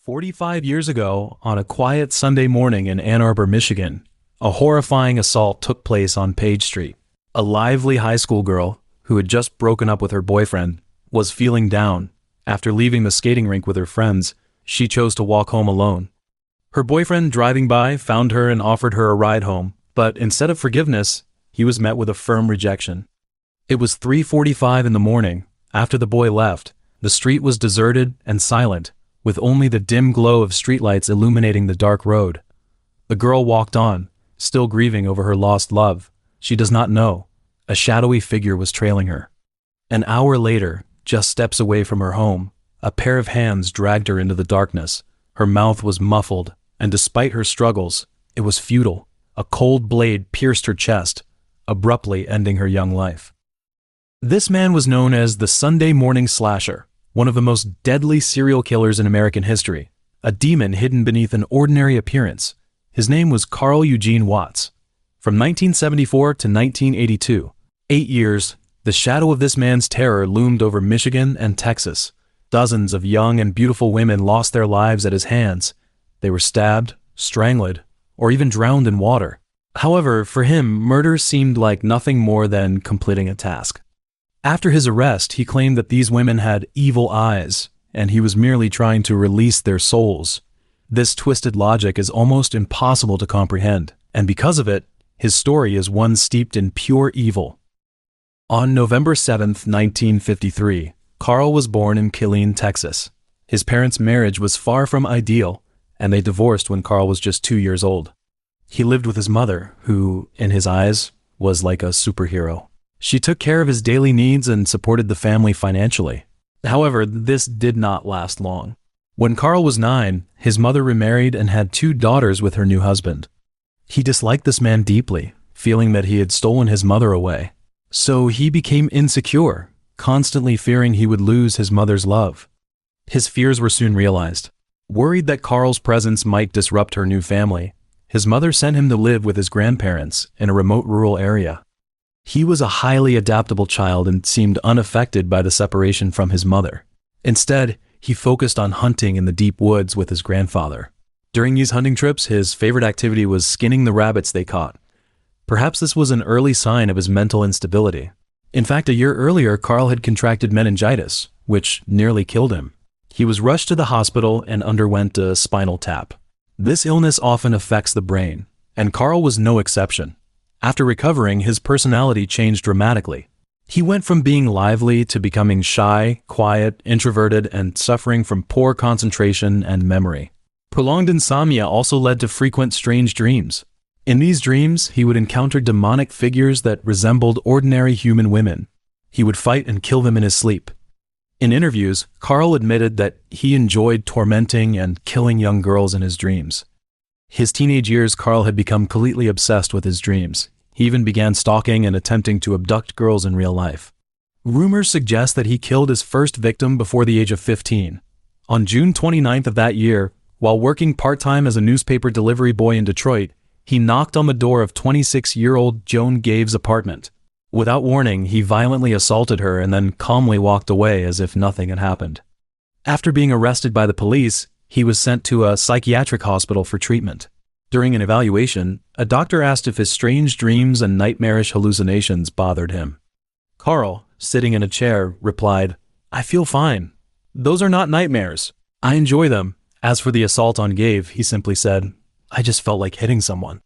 45 years ago, on a quiet Sunday morning in Ann Arbor, Michigan, a horrifying assault took place on Page Street. A lively high school girl, who had just broken up with her boyfriend, was feeling down. After leaving the skating rink with her friends, she chose to walk home alone. Her boyfriend, driving by, found her and offered her a ride home, but instead of forgiveness, he was met with a firm rejection. It was 3:45 in the morning. After the boy left, the street was deserted and silent, with only the dim glow of streetlights illuminating the dark road. The girl walked on, still grieving over her lost love. She does not know. A shadowy figure was trailing her. An hour later, just steps away from her home, a pair of hands dragged her into the darkness. Her mouth was muffled, and despite her struggles, it was futile. A cold blade pierced her chest, abruptly ending her young life. This man was known as the Sunday Morning Slasher, one of the most deadly serial killers in American history, a demon hidden beneath an ordinary appearance. His name was Carl Eugene Watts. From 1974 to 1982, 8 years, the shadow of this man's terror loomed over Michigan and Texas. Dozens of young and beautiful women lost their lives at his hands. They were stabbed, strangled, or even drowned in water. However, for him, murder seemed like nothing more than completing a task. After his arrest, he claimed that these women had evil eyes, and he was merely trying to release their souls. This twisted logic is almost impossible to comprehend, and because of it, his story is one steeped in pure evil. On November 7, 1953, Carl was born in Killeen, Texas. His parents' marriage was far from ideal, and they divorced when Carl was just 2 years old. He lived with his mother, who, in his eyes, was like a superhero. She took care of his daily needs and supported the family financially. However, this did not last long. When Carl was 9, his mother remarried and had 2 daughters with her new husband. He disliked this man deeply, feeling that he had stolen his mother away. So he became insecure, constantly fearing he would lose his mother's love. His fears were soon realized. Worried that Carl's presence might disrupt her new family, his mother sent him to live with his grandparents in a remote rural area. He was a highly adaptable child and seemed unaffected by the separation from his mother. Instead, he focused on hunting in the deep woods with his grandfather. During these hunting trips, his favorite activity was skinning the rabbits they caught. Perhaps this was an early sign of his mental instability. In fact, a year earlier, Carl had contracted meningitis, which nearly killed him. He was rushed to the hospital and underwent a spinal tap. This illness often affects the brain, and Carl was no exception. After recovering, his personality changed dramatically. He went from being lively to becoming shy, quiet, introverted, and suffering from poor concentration and memory. Prolonged insomnia also led to frequent strange dreams. In these dreams, he would encounter demonic figures that resembled ordinary human women. He would fight and kill them in his sleep. In interviews, Carl admitted that he enjoyed tormenting and killing young girls in his dreams. His teenage years, Carl had become completely obsessed with his dreams. He even began stalking and attempting to abduct girls in real life. Rumors suggest that he killed his first victim before the age of 15. On June 29th of that year, while working part-time as a newspaper delivery boy in Detroit, he knocked on the door of 26-year-old Joan Gave's apartment. Without warning, he violently assaulted her and then calmly walked away as if nothing had happened. After being arrested by the police, he was sent to a psychiatric hospital for treatment. During an evaluation, a doctor asked if his strange dreams and nightmarish hallucinations bothered him. Carl, sitting in a chair, replied, "I feel fine. Those are not nightmares. I enjoy them." As for the assault on Gave, he simply said, "I just felt like hitting someone."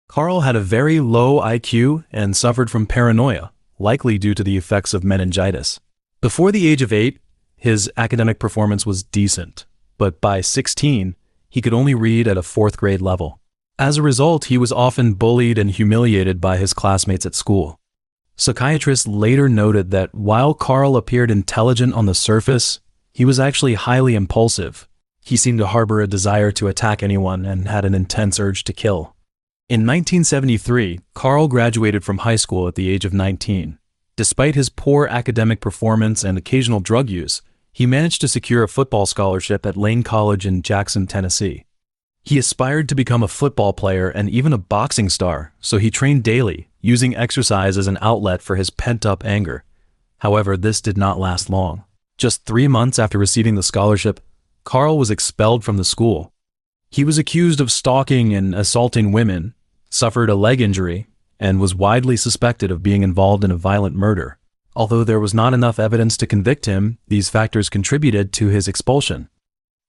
Carl had a very low IQ and suffered from paranoia, likely due to the effects of meningitis. Before the age of 8, his academic performance was decent, but by 16, he could only read at a 4th grade level. As a result, he was often bullied and humiliated by his classmates at school. Psychiatrists later noted that while Carl appeared intelligent on the surface, he was actually highly impulsive. He seemed to harbor a desire to attack anyone and had an intense urge to kill. In 1973, Carl graduated from high school at the age of 19. Despite his poor academic performance and occasional drug use, he managed to secure a football scholarship at Lane College in Jackson, Tennessee. He aspired to become a football player and even a boxing star, so he trained daily, using exercise as an outlet for his pent-up anger. However, this did not last long. Just 3 months after receiving the scholarship, Carl was expelled from the school. He was accused of stalking and assaulting women, suffered a leg injury, and was widely suspected of being involved in a violent murder. Although there was not enough evidence to convict him, these factors contributed to his expulsion.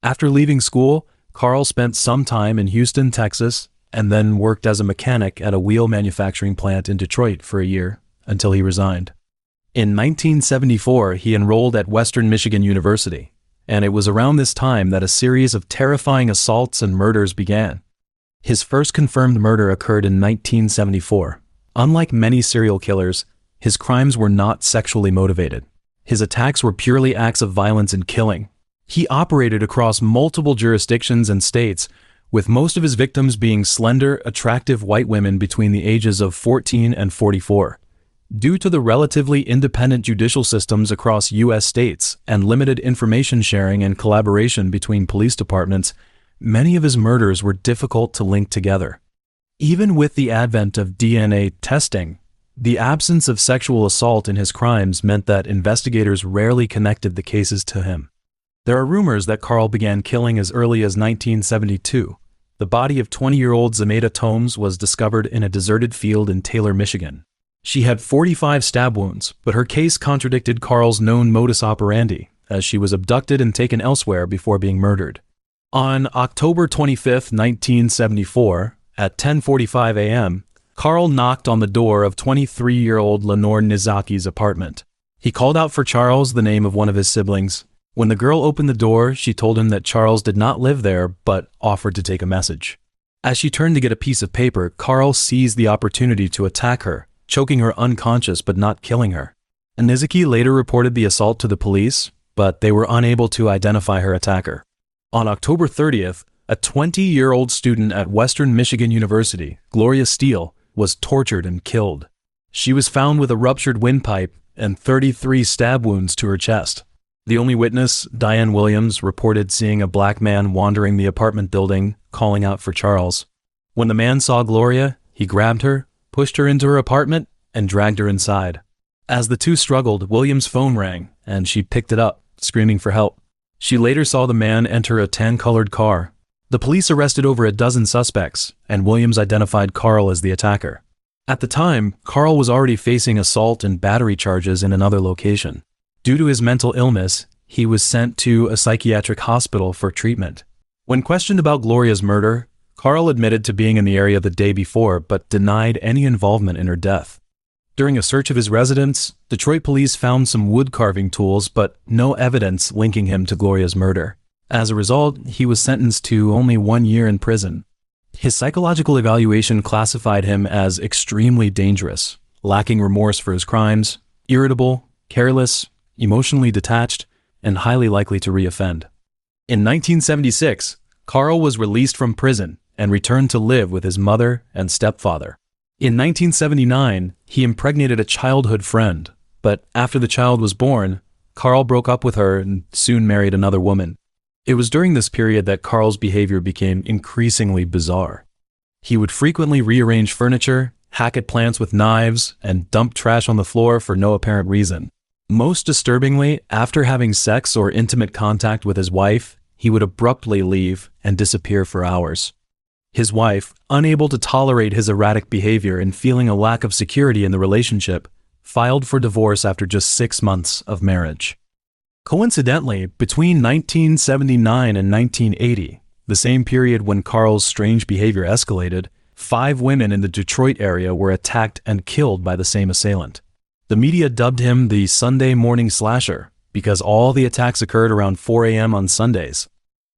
After leaving school, Carl spent some time in Houston, Texas, and then worked as a mechanic at a wheel manufacturing plant in Detroit for a year until he resigned. In 1974, he enrolled at Western Michigan University, and it was around this time that a series of terrifying assaults and murders began. His first confirmed murder occurred in 1974. Unlike many serial killers, his crimes were not sexually motivated. His attacks were purely acts of violence and killing. He operated across multiple jurisdictions and states, with most of his victims being slender, attractive white women between the ages of 14 and 44. Due to the relatively independent judicial systems across U.S. states and limited information sharing and collaboration between police departments, many of his murders were difficult to link together. Even with the advent of DNA testing, the absence of sexual assault in his crimes meant that investigators rarely connected the cases to him. There are rumors that Carl began killing as early as 1972. The body of 20-year-old Zameda Tomes was discovered in a deserted field in Taylor, Michigan. She had 45 stab wounds, but her case contradicted Carl's known modus operandi, as she was abducted and taken elsewhere before being murdered. On October 25, 1974, at 10:45 a.m., Carl knocked on the door of 23-year-old Lenore Nizaki's apartment. He called out for Charles, the name of one of his siblings. When the girl opened the door, she told him that Charles did not live there, but offered to take a message. As she turned to get a piece of paper, Carl seized the opportunity to attack her, choking her unconscious but not killing her. Nizaki later reported the assault to the police, but they were unable to identify her attacker. On October 30th, a 20-year-old student at Western Michigan University, Gloria Steele, was tortured and killed. She was found with a ruptured windpipe and 33 stab wounds to her chest. The only witness, Diane Williams, reported seeing a black man wandering the apartment building, calling out for Charles. When the man saw Gloria, he grabbed her, pushed her into her apartment, and dragged her inside. As the two struggled, Williams' phone rang, and she picked it up, screaming for help. She later saw the man enter a tan-colored car. The police arrested over a dozen suspects, and Williams identified Carl as the attacker. At the time, Carl was already facing assault and battery charges in another location. Due to his mental illness, he was sent to a psychiatric hospital for treatment. When questioned about Gloria's murder, Carl admitted to being in the area the day before, but denied any involvement in her death. During a search of his residence, Detroit police found some wood carving tools, but no evidence linking him to Gloria's murder. As a result, he was sentenced to only 1 year in prison. His psychological evaluation classified him as extremely dangerous, lacking remorse for his crimes, irritable, careless, emotionally detached, and highly likely to reoffend. In 1976, Carl was released from prison and returned to live with his mother and stepfather. In 1979, he impregnated a childhood friend, but after the child was born, Carl broke up with her and soon married another woman. It was during this period that Carl's behavior became increasingly bizarre. He would frequently rearrange furniture, hack at plants with knives, and dump trash on the floor for no apparent reason. Most disturbingly, after having sex or intimate contact with his wife, he would abruptly leave and disappear for hours. His wife, unable to tolerate his erratic behavior and feeling a lack of security in the relationship, filed for divorce after just 6 months of marriage. Coincidentally, between 1979 and 1980, the same period when Carl's strange behavior escalated, 5 women in the Detroit area were attacked and killed by the same assailant. The media dubbed him the Sunday morning slasher because all the attacks occurred around 4 a.m. on Sundays.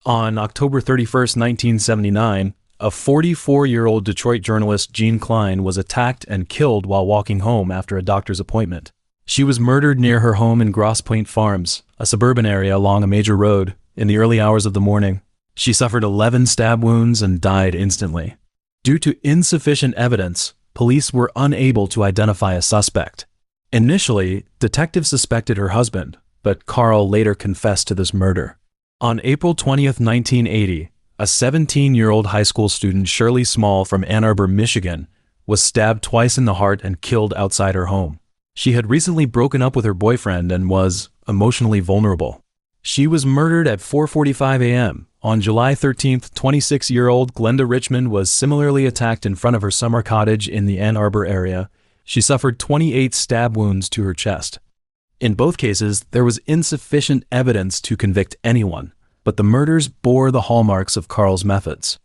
On October 31, 1979, a 44-year-old Detroit journalist, Jean Klein, was attacked and killed while walking home after a doctor's appointment. She was murdered near her home in Grosse Pointe Farms, a suburban area along a major road, in the early hours of the morning. She suffered 11 stab wounds and died instantly. Due to insufficient evidence, police were unable to identify a suspect. Initially, detectives suspected her husband, but Carl later confessed to this murder. On April 20, 1980, a 17-year-old high school student, Shirley Small from Ann Arbor, Michigan, was stabbed twice in the heart and killed outside her home. She had recently broken up with her boyfriend and was emotionally vulnerable. She was murdered at 4:45 a.m. On July 13th, 26-year-old Glenda Richmond was similarly attacked in front of her summer cottage in the Ann Arbor area. She suffered 28 stab wounds to her chest. In both cases, there was insufficient evidence to convict anyone, but the murders bore the hallmarks of Carl's methods.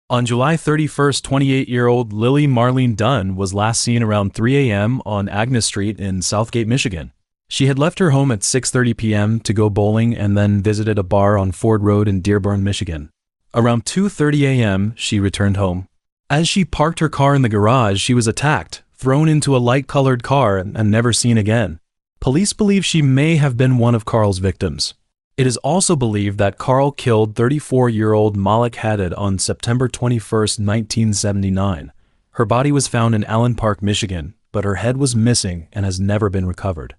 On July 31st, 28-year-old Lily Marlene Dunn was last seen around 3 a.m. on Agnes Street in Southgate, Michigan. She had left her home at 6:30 p.m. to go bowling and then visited a bar on Ford Road in Dearborn, Michigan. Around 2:30 a.m., she returned home. As she parked her car in the garage, she was attacked, thrown into a light-colored car, and never seen again. Police believe she may have been one of Carl's victims. It is also believed that Carl killed 34-year-old Malik Haddad on September 21, 1979. Her body was found in Allen Park, Michigan, but her head was missing and has never been recovered.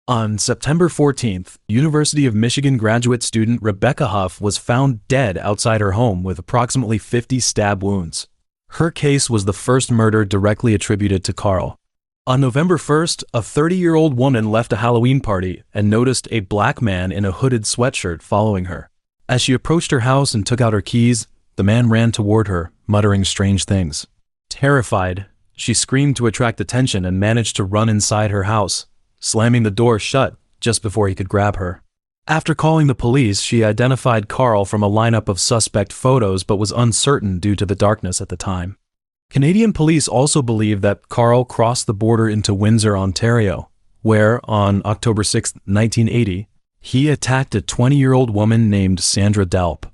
On September 14th, University of Michigan graduate student Rebecca Huff was found dead outside her home with approximately 50 stab wounds. Her case was the first murder directly attributed to Carl. On November 1st, a 30-year-old woman left a Halloween party and noticed a black man in a hooded sweatshirt following her. As she approached her house and took out her keys, the man ran toward her, muttering strange things. Terrified, she screamed to attract attention and managed to run inside her house, slamming the door shut just before he could grab her. After calling the police, she identified Carl from a lineup of suspect photos but was uncertain due to the darkness at the time. Canadian police also believe that Carl crossed the border into Windsor, Ontario, where, on October 6, 1980, he attacked a 20-year-old woman named Sandra Delp.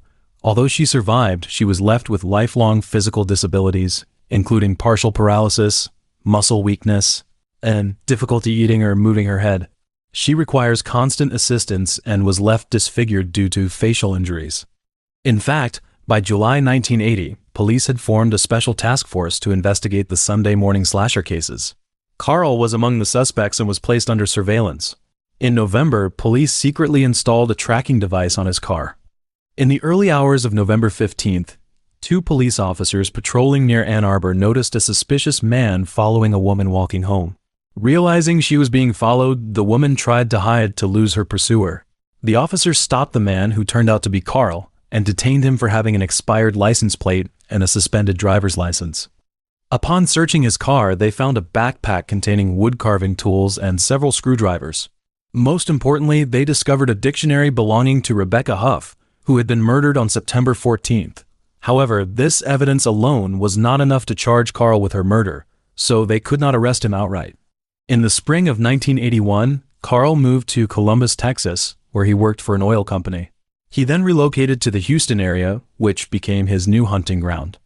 Although she survived, she was left with lifelong physical disabilities, including partial paralysis, muscle weakness, and difficulty eating or moving her head. She requires constant assistance and was left disfigured due to facial injuries. In fact, by July 1980, police had formed a special task force to investigate the Sunday morning slasher cases. Carl was among the suspects and was placed under surveillance. In November, police secretly installed a tracking device on his car. In the early hours of November 15th, 2 police officers patrolling near Ann Arbor noticed a suspicious man following a woman walking home. Realizing she was being followed, the woman tried to hide to lose her pursuer. The officers stopped the man, who turned out to be Carl, and detained him for having an expired license plate and a suspended driver's license. Upon searching his car, they found a backpack containing wood carving tools and several screwdrivers. Most importantly, they discovered a dictionary belonging to Rebecca Huff, who had been murdered on September 14th. However, this evidence alone was not enough to charge Carl with her murder, so they could not arrest him outright. In the spring of 1981, Carl moved to Columbus, Texas, where he worked for an oil company. He then relocated to the Houston area, which became his new hunting ground.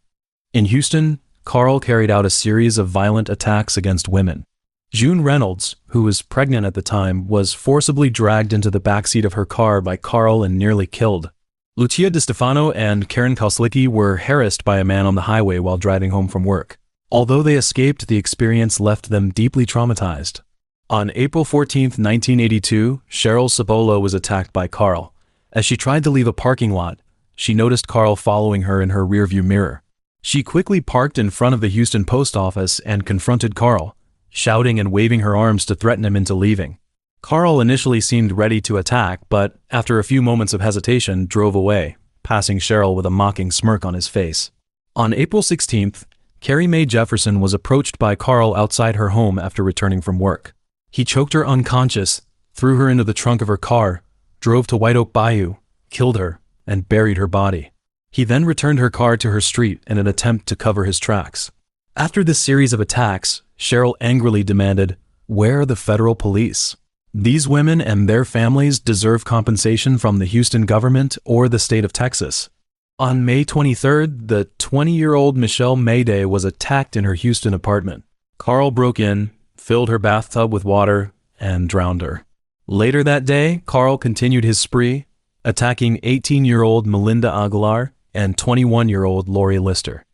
In Houston, Carl carried out a series of violent attacks against women. June Reynolds, who was pregnant at the time, was forcibly dragged into the backseat of her car by Carl and nearly killed. Lucia DiStefano and Karen Koslicki were harassed by a man on the highway while driving home from work. Although they escaped, the experience left them deeply traumatized. On April 14, 1982, Cheryl Cibolo was attacked by Carl. As she tried to leave a parking lot, she noticed Carl following her in her rearview mirror. She quickly parked in front of the Houston post office and confronted Carl, shouting and waving her arms to threaten him into leaving. Carl initially seemed ready to attack, but after a few moments of hesitation, drove away, passing Cheryl with a mocking smirk on his face. On April 16th, Carrie Mae Jefferson was approached by Carl outside her home after returning from work. He choked her unconscious, threw her into the trunk of her car, drove to White Oak Bayou, killed her, and buried her body. He then returned her car to her street in an attempt to cover his tracks. After this series of attacks, Cheryl angrily demanded, "Where are the federal police? These women and their families deserve compensation from the Houston government or the state of Texas." On May 23rd, the 20-year-old Michelle Mayday was attacked in her Houston apartment. Carl broke in, filled her bathtub with water, and drowned her. Later that day, Carl continued his spree, attacking 18-year-old Melinda Aguilar and 21-year-old Lori Lister.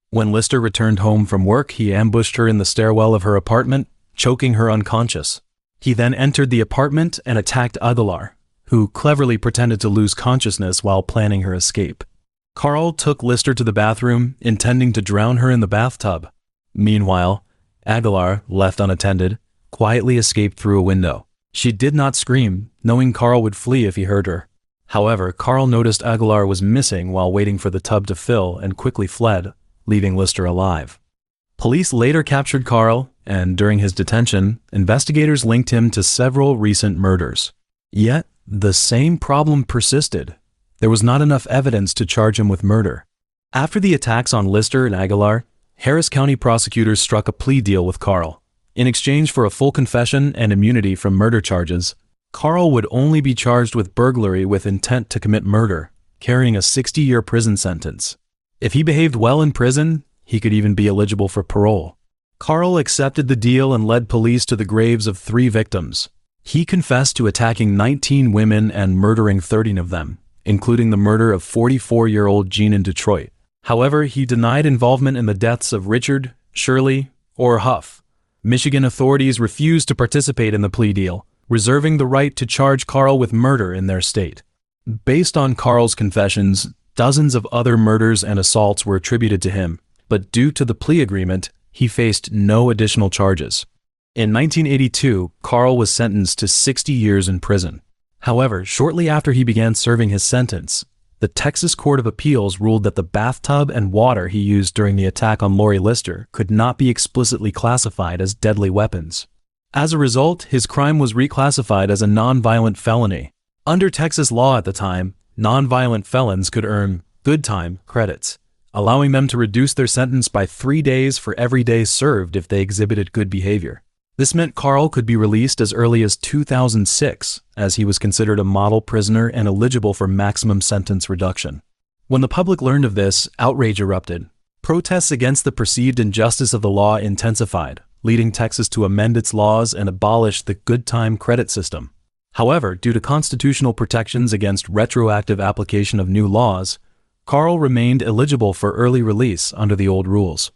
When Lister returned home from work, he ambushed her in the stairwell of her apartment, choking her unconscious. He then entered the apartment and attacked Aguilar, who cleverly pretended to lose consciousness while planning her escape. Carl took Lister to the bathroom, intending to drown her in the bathtub. Meanwhile, Aguilar, left unattended, quietly escaped through a window. She did not scream, knowing Carl would flee if he heard her. However, Carl noticed Aguilar was missing while waiting for the tub to fill and quickly fled, leaving Lister alive. Police later captured Carl, and during his detention, investigators linked him to several recent murders. Yet, the same problem persisted. There was not enough evidence to charge him with murder. After the attacks on Lister and Aguilar, Harris County prosecutors struck a plea deal with Carl. In exchange for a full confession and immunity from murder charges, Carl would only be charged with burglary with intent to commit murder, carrying a 60-year prison sentence. If he behaved well in prison, he could even be eligible for parole. Carl accepted the deal and led police to the graves of 3 victims. He confessed to attacking 19 women and murdering 13 of them, including the murder of 44-year-old Jean in Detroit. However, he denied involvement in the deaths of Richard, Shirley, or Huff. Michigan authorities refused to participate in the plea deal, reserving the right to charge Carl with murder in their state. Based on Carl's confessions, dozens of other murders and assaults were attributed to him, but due to the plea agreement, he faced no additional charges. In 1982, Carl was sentenced to 60 years in prison. However, shortly after he began serving his sentence, the Texas Court of Appeals ruled that the bathtub and water he used during the attack on Lori Lister could not be explicitly classified as deadly weapons. As a result, his crime was reclassified as a nonviolent felony. Under Texas law at the time, nonviolent felons could earn good time credits, allowing them to reduce their sentence by 3 days for every day served if they exhibited good behavior. This meant Carl could be released as early as 2006, as he was considered a model prisoner and eligible for maximum sentence reduction. When the public learned of this, outrage erupted. Protests against the perceived injustice of the law intensified, leading Texas to amend its laws and abolish the good time credit system. However, due to constitutional protections against retroactive application of new laws, Carl remained eligible for early release under the old rules.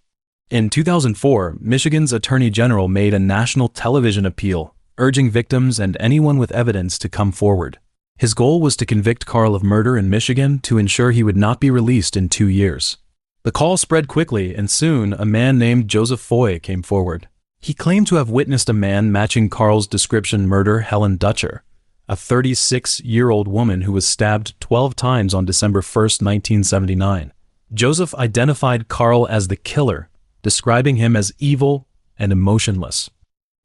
In 2004, Michigan's Attorney General made a national television appeal, urging victims and anyone with evidence to come forward. His goal was to convict Carl of murder in Michigan to ensure he would not be released in 2 years. The call spread quickly, and soon a man named Joseph Foy came forward. He claimed to have witnessed a man matching Carl's description murder Helen Dutcher, a 36-year-old woman who was stabbed 12 times on December 1, 1979. Joseph identified Carl as the killer, describing him as evil and emotionless.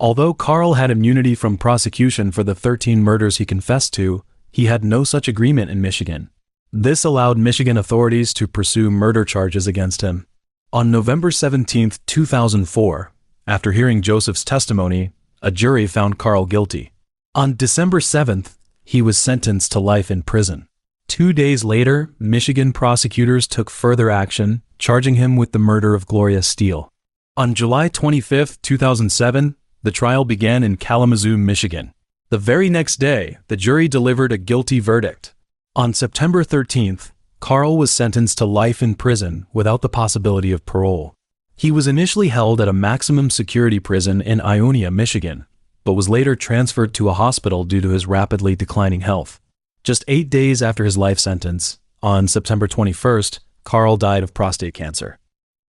Although Carl had immunity from prosecution for the 13 murders he confessed to, he had no such agreement in Michigan. This allowed Michigan authorities to pursue murder charges against him. On November 17, 2004, after hearing Joseph's testimony, a jury found Carl guilty. On December 7th, he was sentenced to life in prison. 2 days later, Michigan prosecutors took further action, charging him with the murder of Gloria Steele. On July 25, 2007, the trial began in Kalamazoo, Michigan. The very next day, the jury delivered a guilty verdict. On September 13th, Carl was sentenced to life in prison without the possibility of parole. He was initially held at a maximum security prison in Ionia, Michigan, but was later transferred to a hospital due to his rapidly declining health. Just 8 days after his life sentence, on September 21st, Carl died of prostate cancer.